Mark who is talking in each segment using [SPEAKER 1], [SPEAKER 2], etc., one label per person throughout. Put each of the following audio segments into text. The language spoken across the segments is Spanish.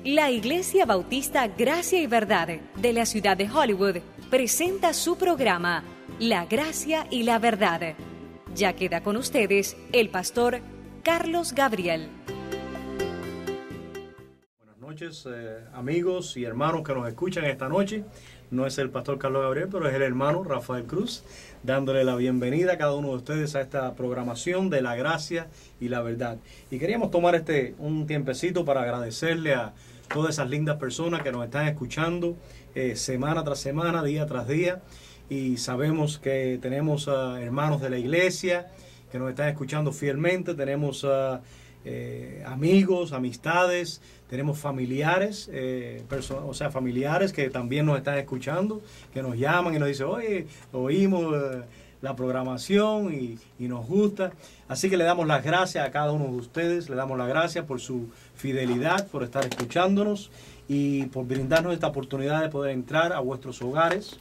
[SPEAKER 1] La Iglesia Bautista Gracia y Verdad de la ciudad de Hollywood presenta su programa La Gracia y la Verdad. Ya queda con ustedes el pastor Carlos Gabriel.
[SPEAKER 2] Buenas noches, amigos y hermanos que nos escuchan esta noche. No es el pastor Carlos Gabriel, pero es el hermano Rafael Cruz, dándole la bienvenida a cada uno de ustedes a esta programación de La Gracia y la Verdad. Y queríamos tomar un tiempecito para agradecerle a todas esas lindas personas que nos están escuchando semana tras semana, día tras día. Y sabemos que tenemos hermanos de la iglesia que nos están escuchando fielmente, tenemos amigos, amistades, tenemos familiares, familiares que también nos están escuchando, que nos llaman y nos dicen, oye, oímos la programación y nos gusta. Así que le damos las gracias a cada uno de ustedes, le damos las gracias por su fidelidad, por estar escuchándonos y por brindarnos esta oportunidad de poder entrar a vuestros hogares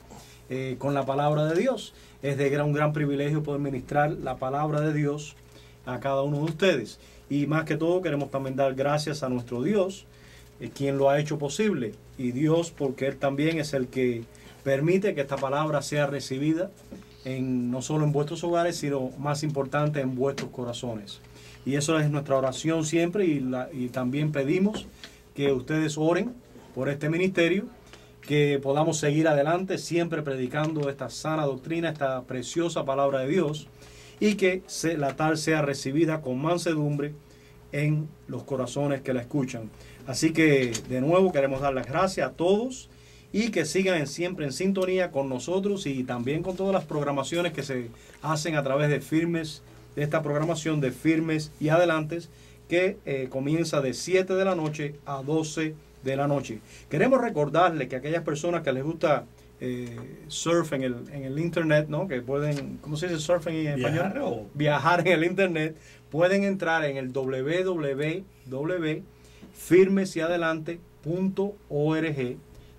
[SPEAKER 2] con la palabra de Dios. Es un gran privilegio poder ministrar la palabra de Dios a cada uno de ustedes. Y más que todo queremos también dar gracias a nuestro Dios, quien lo ha hecho posible. Y Dios, porque Él también es el que permite que esta palabra sea recibida no solo en vuestros hogares, sino más importante en vuestros corazones. Y eso es nuestra oración siempre y también pedimos que ustedes oren por este ministerio, que podamos seguir adelante siempre predicando esta sana doctrina, esta preciosa palabra de Dios, y que la tal sea recibida con mansedumbre en los corazones que la escuchan. Así que de nuevo queremos dar las gracias a todos y que sigan siempre en sintonía con nosotros y también con todas las programaciones que se hacen a través de esta programación de Firmes y Adelantes, que comienza de 7 de la noche a 12 de la noche. Queremos recordarles que aquellas personas que les gusta surf en el internet, ¿no? Que pueden, ¿cómo se dice surf en español? Viajar en el internet, pueden entrar en el www.firmesyAdelante.org,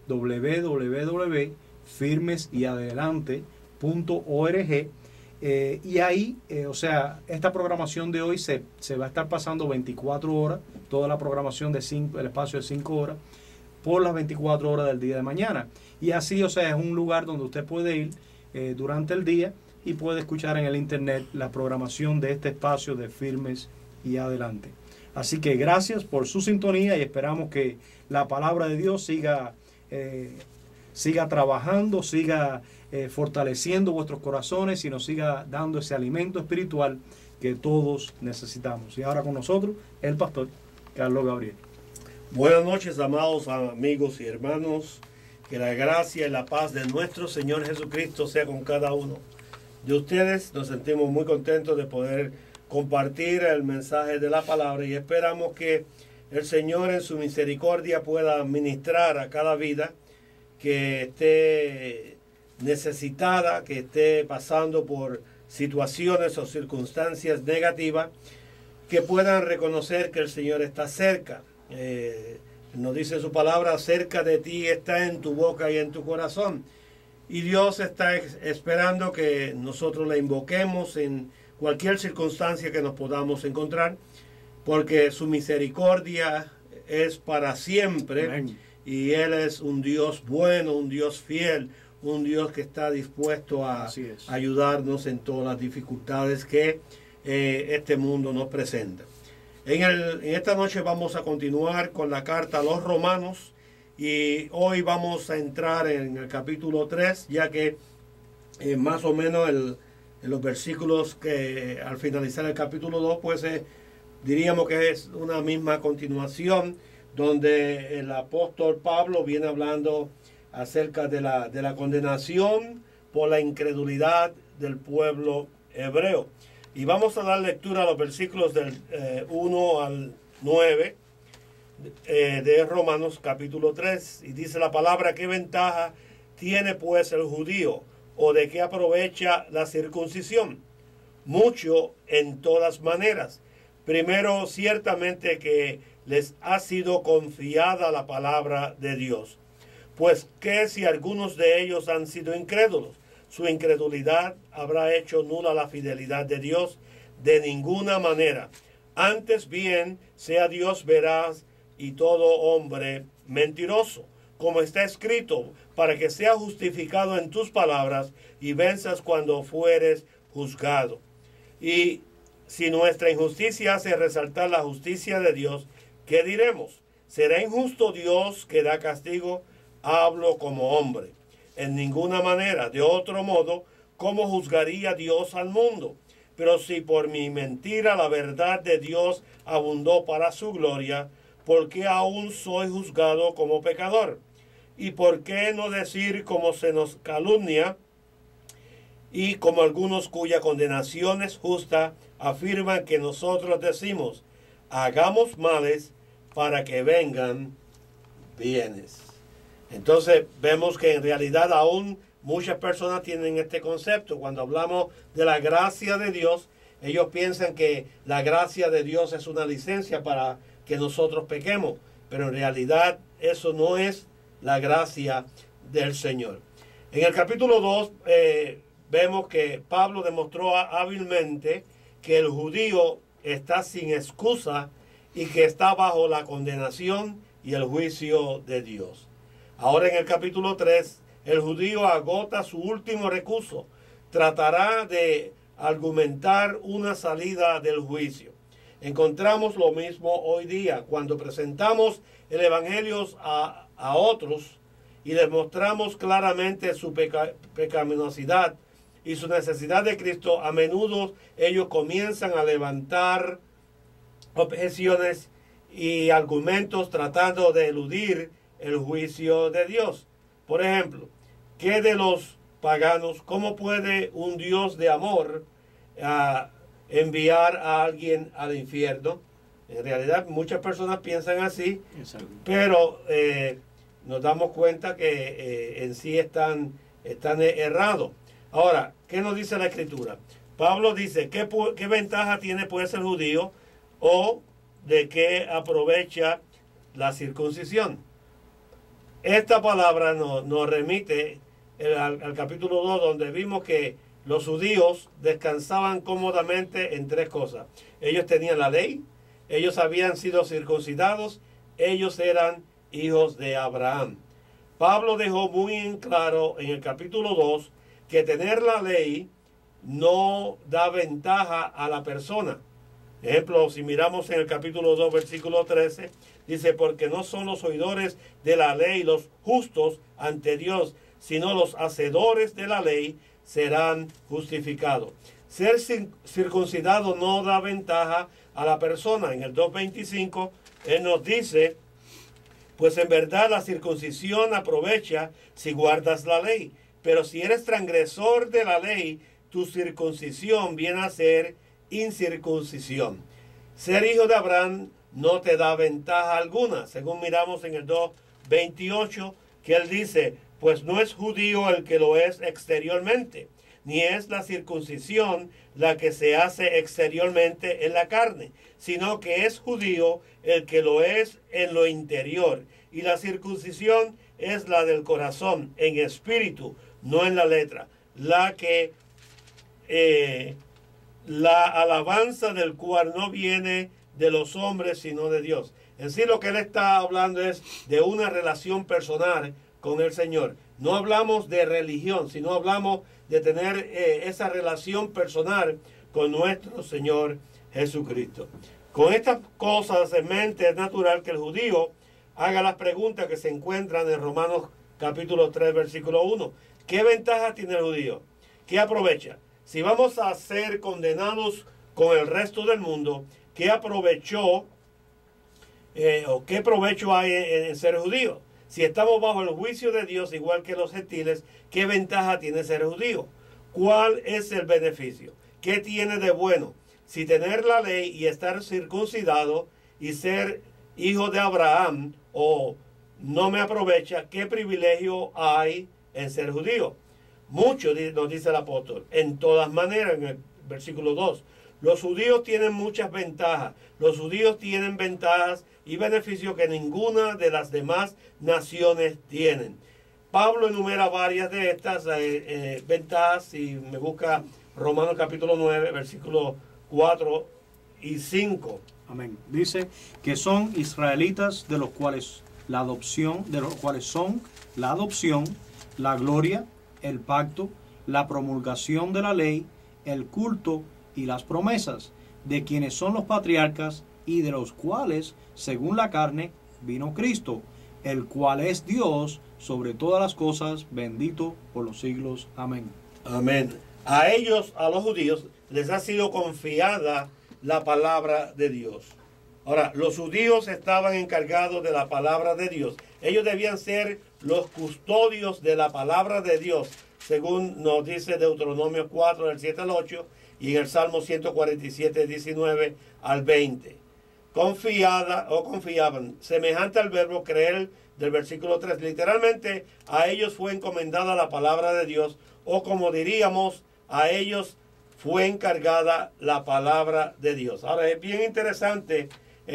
[SPEAKER 2] www.firmesyAdelante.org, y ahí, esta programación de hoy se va a estar pasando 24 horas, toda la programación el espacio de 5 horas, por las 24 horas del día de mañana. Y así, es un lugar donde usted puede ir durante el día y puede escuchar en el internet la programación de este espacio de Firmes y Adelante. Así que gracias por su sintonía y esperamos que la palabra de Dios siga trabajando, siga fortaleciendo vuestros corazones y nos siga dando ese alimento espiritual que todos necesitamos. Y ahora con nosotros el pastor Carlos Gabriel.
[SPEAKER 3] Buenas noches, amados amigos y hermanos. Que la gracia y la paz de nuestro Señor Jesucristo sea con cada uno de ustedes. Nos sentimos muy contentos de poder compartir el mensaje de la palabra y esperamos que el Señor en su misericordia pueda ministrar a cada vida que esté necesitada, que esté pasando por situaciones o circunstancias negativas, que puedan reconocer que el Señor está cerca. Nos dice su palabra, cerca de ti está en tu boca y en tu corazón. Y Dios está esperando que nosotros le invoquemos en cualquier circunstancia que nos podamos encontrar, porque su misericordia es para siempre. Amén. Y Él es un Dios bueno, un Dios fiel, un Dios que está dispuesto a ayudarnos en todas las dificultades que este mundo nos presenta. En esta noche vamos a continuar con la carta a los Romanos y hoy vamos a entrar en el capítulo 3, ya que más o menos en los versículos que al finalizar el capítulo 2, pues diríamos que es una misma continuación, donde el apóstol Pablo viene hablando acerca de la condenación por la incredulidad del pueblo hebreo. Y vamos a dar lectura a los versículos del 1 al 9 de Romanos capítulo 3. Y dice la palabra: ¿qué ventaja tiene pues el judío? ¿O de qué aprovecha la circuncisión? Mucho en todas maneras. Primero, ciertamente que les ha sido confiada la palabra de Dios. Pues que si algunos de ellos han sido incrédulos, su incredulidad habrá hecho nula la fidelidad de Dios. De ninguna manera. Antes bien, sea Dios veraz y todo hombre mentiroso, como está escrito, para que seas justificado en tus palabras y venzas cuando fueres juzgado. Y si nuestra injusticia hace resaltar la justicia de Dios, ¿qué diremos? ¿Será injusto Dios que da castigo? Hablo como hombre. En ninguna manera. De otro modo, ¿cómo juzgaría Dios al mundo? Pero si por mi mentira la verdad de Dios abundó para su gloria, ¿por qué aún soy juzgado como pecador? ¿Y por qué no decir como se nos calumnia y como algunos cuya condenación es justa afirman que nosotros decimos, hagamos males para que vengan bienes? Entonces vemos que en realidad aún muchas personas tienen este concepto. Cuando hablamos de la gracia de Dios, ellos piensan que la gracia de Dios es una licencia para que nosotros pequemos, pero en realidad eso no es la gracia del Señor. En el capítulo 2 vemos que Pablo demostró hábilmente que el judío está sin excusa y que está bajo la condenación y el juicio de Dios. Ahora en el capítulo 3, el judío agota su último recurso. Tratará de argumentar una salida del juicio. Encontramos lo mismo hoy día cuando presentamos el evangelio a otros y demostramos claramente su pecaminosidad y su necesidad de Cristo. A menudo ellos comienzan a levantar objeciones y argumentos tratando de eludir el juicio de Dios. Por ejemplo, ¿qué de los paganos? ¿Cómo puede un Dios de amor enviar a alguien al infierno? En realidad muchas personas piensan así. Exacto. Pero nos damos cuenta que en sí están errados. Ahora, ¿qué nos dice la Escritura? Pablo dice, ¿qué ventaja tiene pues el judío o de qué aprovecha la circuncisión? Esta palabra nos remite al capítulo 2, donde vimos que los judíos descansaban cómodamente en tres cosas. Ellos tenían la ley, ellos habían sido circuncidados, ellos eran hijos de Abraham. Pablo dejó muy en claro en el capítulo 2 que tener la ley no da ventaja a la persona. Ejemplo, si miramos en el capítulo 2, versículo 13, dice, porque no son los oidores de la ley los justos ante Dios, sino los hacedores de la ley serán justificados. Ser circuncidado no da ventaja a la persona. En el 2.25, él nos dice, pues en verdad la circuncisión aprovecha si guardas la ley, pero si eres transgresor de la ley, tu circuncisión viene a ser incircuncisión. Ser hijo de Abraham no te da ventaja alguna, según miramos en el 2.28, que él dice, pues no es judío el que lo es exteriormente, ni es la circuncisión la que se hace exteriormente en la carne, sino que es judío el que lo es en lo interior, y la circuncisión es la del corazón, en espíritu, no en la letra, la que la alabanza del cual no viene de los hombres sino de Dios. En sí lo que él está hablando es de una relación personal con el Señor. No hablamos de religión, sino hablamos de tener esa relación personal con nuestro Señor Jesucristo. Con estas cosas en mente es natural que el judío haga las preguntas que se encuentran en Romanos capítulo 3 versículo 1. ¿Qué ventaja tiene el judío? ¿Qué aprovecha? Si vamos a ser condenados con el resto del mundo, ¿qué aprovechó o qué provecho hay en ser judío? Si estamos bajo el juicio de Dios, igual que los gentiles, ¿qué ventaja tiene ser judío? ¿Cuál es el beneficio? ¿Qué tiene de bueno? Si tener la ley y estar circuncidado y ser hijo de Abraham o no me aprovecha, ¿qué privilegio hay en ser judío? Mucho, nos dice el apóstol, en todas maneras, en el versículo 2. Los judíos tienen muchas ventajas. Los judíos tienen ventajas y beneficios que ninguna de las demás naciones tienen. Pablo enumera varias de estas ventajas. Si me busca Romanos capítulo 9, versículos 4 y 5.
[SPEAKER 2] Amén. Dice que son israelitas de los cuales son la adopción, la gloria, el pacto, la promulgación de la ley, el culto y las promesas, de quienes son los patriarcas y de los cuales, según la carne, vino Cristo, el cual es Dios sobre todas las cosas, bendito por los siglos. Amén.
[SPEAKER 3] Amén. A ellos, a los judíos, les ha sido confiada la palabra de Dios. Ahora, los judíos estaban encargados de la palabra de Dios. Ellos debían ser los custodios de la palabra de Dios, según nos dice Deuteronomio 4, del 7 al 8, y en el Salmo 147, 19 al 20. Confiada o confiaban, semejante al verbo creer del versículo 3. Literalmente, a ellos fue encomendada la palabra de Dios, o como diríamos, a ellos fue encargada la palabra de Dios. Ahora, es bien interesante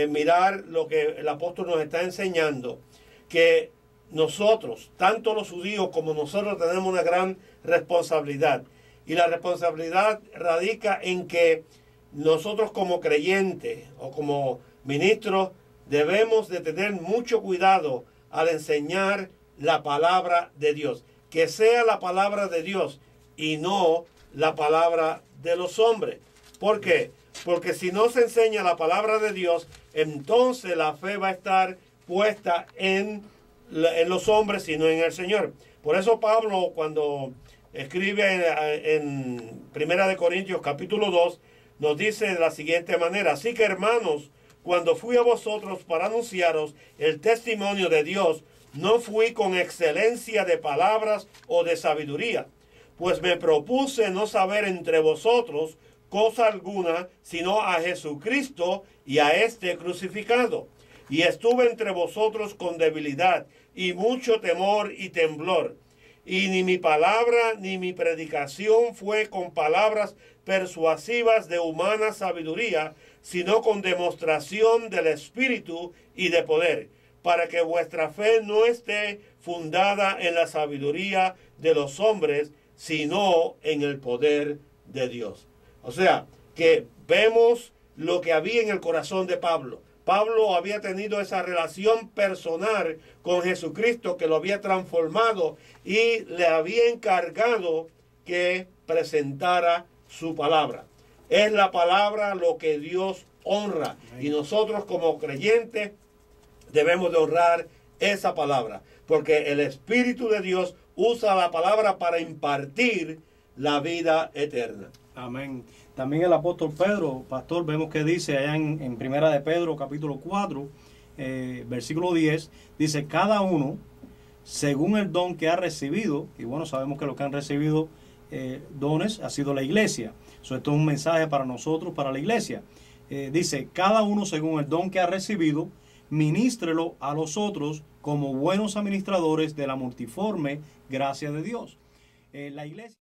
[SPEAKER 3] mirar lo que el apóstol nos está enseñando, que nosotros, tanto los judíos como nosotros, tenemos una gran responsabilidad. Y la responsabilidad radica en que nosotros como creyentes o como ministros debemos de tener mucho cuidado al enseñar la palabra de Dios. Que sea la palabra de Dios y no la palabra de los hombres. ¿Por qué? Porque si no se enseña la palabra de Dios, entonces la fe va a estar puesta en los hombres y no en el Señor. Por eso Pablo, cuando escribe en Primera de Corintios capítulo 2, nos dice de la siguiente manera: así que, hermanos, cuando fui a vosotros para anunciaros el testimonio de Dios, no fui con excelencia de palabras o de sabiduría, pues me propuse no saber entre vosotros cosa alguna, sino a Jesucristo y a este crucificado. Y estuve entre vosotros con debilidad y mucho temor y temblor. Y ni mi palabra ni mi predicación fue con palabras persuasivas de humana sabiduría, sino con demostración del Espíritu y de poder, para que vuestra fe no esté fundada en la sabiduría de los hombres, sino en el poder de Dios. O sea, que vemos lo que había en el corazón de Pablo. Pablo había tenido esa relación personal con Jesucristo que lo había transformado y le había encargado que presentara su palabra. Es la palabra lo que Dios honra. Y nosotros como creyentes debemos de honrar esa palabra, porque el Espíritu de Dios usa la palabra para impartir la vida eterna.
[SPEAKER 2] Amén. También el apóstol Pedro, pastor, vemos que dice allá en Primera de Pedro, capítulo 4, versículo 10, dice: cada uno, según el don que ha recibido, y bueno, sabemos que lo que han recibido dones ha sido la iglesia. Esto es un mensaje para nosotros, para la iglesia. Dice: cada uno, según el don que ha recibido, ministrelo a los otros como buenos administradores de la multiforme gracia de Dios. La iglesia